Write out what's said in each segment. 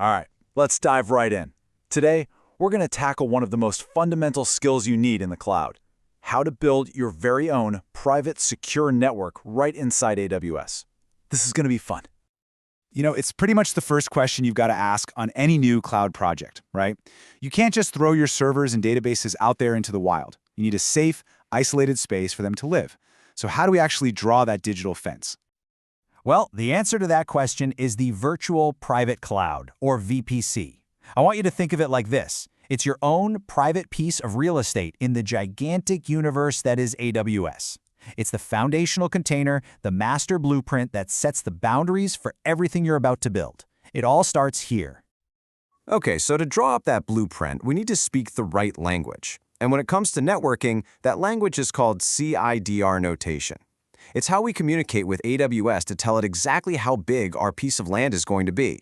All right, let's dive right in. Today, we're going to tackle one of the most fundamental skills you need in the cloud: how to build your very own private, secure network right inside AWS. This is going to be fun. It's pretty much the first question you've got to ask on any new cloud project, right? You can't just throw your servers and databases out there into the wild. You need a safe, isolated space for them to live. So how do we actually draw that digital fence? Well, the answer to that question is the Virtual Private Cloud, or VPC. I want you to think of it like this. It's your own private piece of real estate in the gigantic universe that is AWS. It's the foundational container, the master blueprint that sets the boundaries for everything you're about to build. It all starts here. Okay, so to draw up that blueprint, we need to speak the right language. And when it comes to networking, that language is called CIDR notation. It's how we communicate with AWS to tell it exactly how big our piece of land is going to be.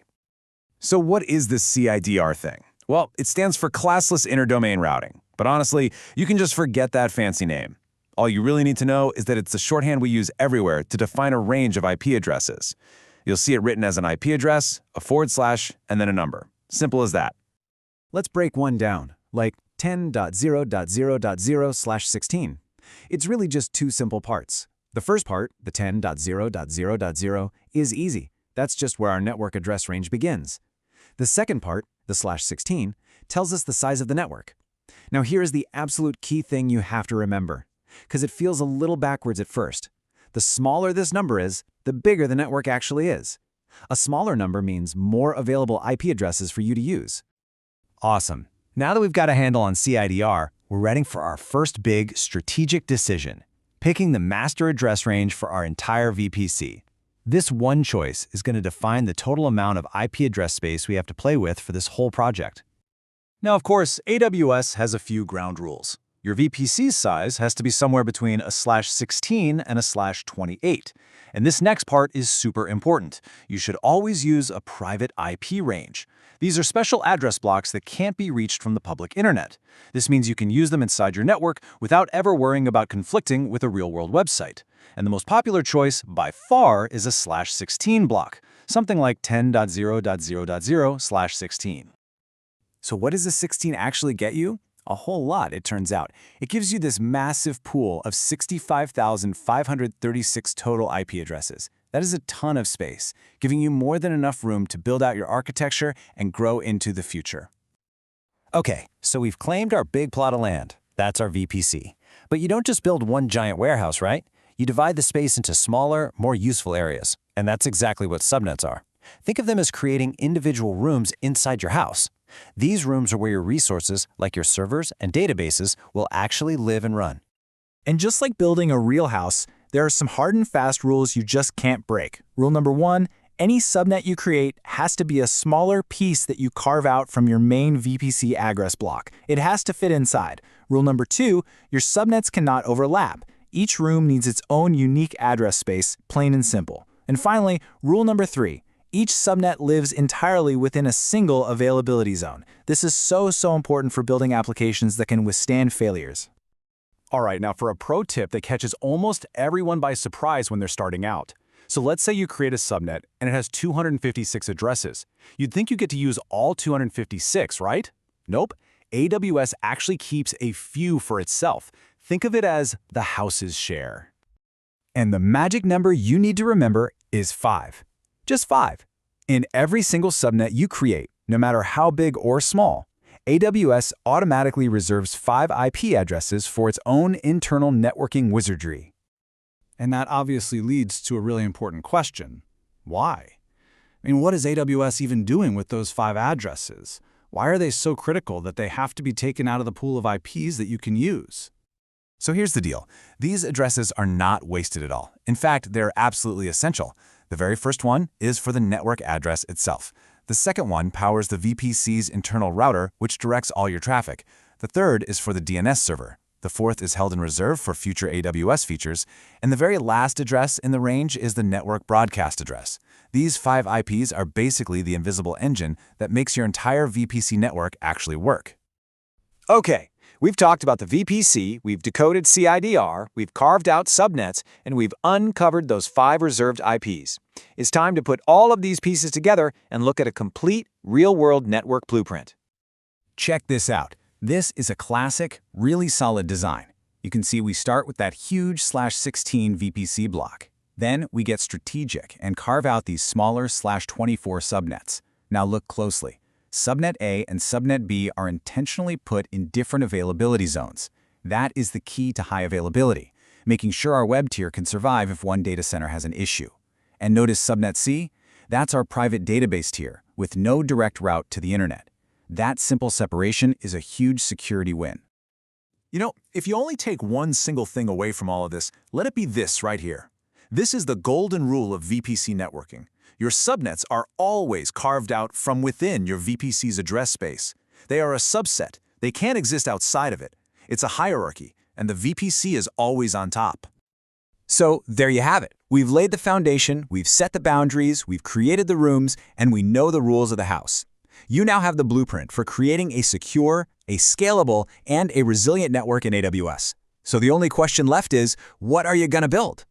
So what is this CIDR thing? Well, it stands for Classless Interdomain Routing. But honestly, you can just forget that fancy name. All you really need to know is that it's the shorthand we use everywhere to define a range of IP addresses. You'll see it written as an IP address, a /, and then a number. Simple as that. Let's break one down, like 10.0.0.0/16. It's really just two simple parts. The first part, the 10.0.0.0, is easy. That's just where our network address range begins. The second part, the /16, tells us the size of the network. Now here is the absolute key thing you have to remember, because it feels a little backwards at first. The smaller this number is, the bigger the network actually is. A smaller number means more available IP addresses for you to use. Awesome. Now that we've got a handle on CIDR, we're ready for our first big strategic decision: picking the master address range for our entire VPC. This one choice is going to define the total amount of IP address space we have to play with for this whole project. Now, of course, AWS has a few ground rules. Your VPC size has to be somewhere between a /16 and a /28. And this next part is super important. You should always use a private IP range. These are special address blocks that can't be reached from the public internet. This means you can use them inside your network without ever worrying about conflicting with a real-world website. And the most popular choice, by far, is a /16 block, something like 10.0.0.0/16. So what does the 16 actually get you? A whole lot, it turns out. It gives you this massive pool of 65,536 total IP addresses. That is a ton of space, giving you more than enough room to build out your architecture and grow into the future. Okay, so we've claimed our big plot of land. That's our VPC. But you don't just build one giant warehouse, right? You divide the space into smaller, more useful areas. And that's exactly what subnets are. Think of them as creating individual rooms inside your house. These rooms are where your resources, like your servers and databases, will actually live and run. And just like building a real house, there are some hard and fast rules you just can't break. Rule number 1, any subnet you create has to be a smaller piece that you carve out from your main VPC address block. It has to fit inside. Rule number 2, your subnets cannot overlap. Each room needs its own unique address space, plain and simple. And finally, rule number 3, each subnet lives entirely within a single availability zone. This is so important for building applications that can withstand failures. All right, now for a pro tip that catches almost everyone by surprise when they're starting out. So let's say you create a subnet and it has 256 addresses. You'd think you get to use all 256, right? Nope. AWS actually keeps a few for itself. Think of it as the house's share. And the magic number you need to remember is 5. Just 5. In every single subnet you create, no matter how big or small, AWS automatically reserves 5 IP addresses for its own internal networking wizardry. And that obviously leads to a really important question. Why? I mean, what is AWS even doing with those 5 addresses? Why are they so critical that they have to be taken out of the pool of IPs that you can use? So here's the deal. These addresses are not wasted at all. In fact, they're absolutely essential. The very first one is for the network address itself. The second one powers the VPC's internal router, which directs all your traffic. The third is for the DNS server. The fourth is held in reserve for future AWS features. And the very last address in the range is the network broadcast address. These 5 IPs are basically the invisible engine that makes your entire VPC network actually work. Okay, we've talked about the VPC, we've decoded CIDR, we've carved out subnets, and we've uncovered those 5 reserved IPs. It's time to put all of these pieces together and look at a complete, real-world network blueprint. Check this out. This is a classic, really solid design. You can see we start with that huge /16 VPC block. Then we get strategic and carve out these smaller /24 subnets. Now look closely. Subnet A and Subnet B are intentionally put in different availability zones. That is the key to high availability, making sure our web tier can survive if one data center has an issue. And notice Subnet C? That's our private database tier, with no direct route to the internet. That simple separation is a huge security win. You know, if you only take one single thing away from all of this, let it be this right here. This is the golden rule of VPC networking. Your subnets are always carved out from within your VPC's address space. They are a subset. They can't exist outside of it. It's a hierarchy, and the VPC is always on top. So there you have it. We've laid the foundation, we've set the boundaries, we've created the rooms, and we know the rules of the house. You now have the blueprint for creating a secure, a scalable, and a resilient network in AWS. So the only question left is, what are you going to build?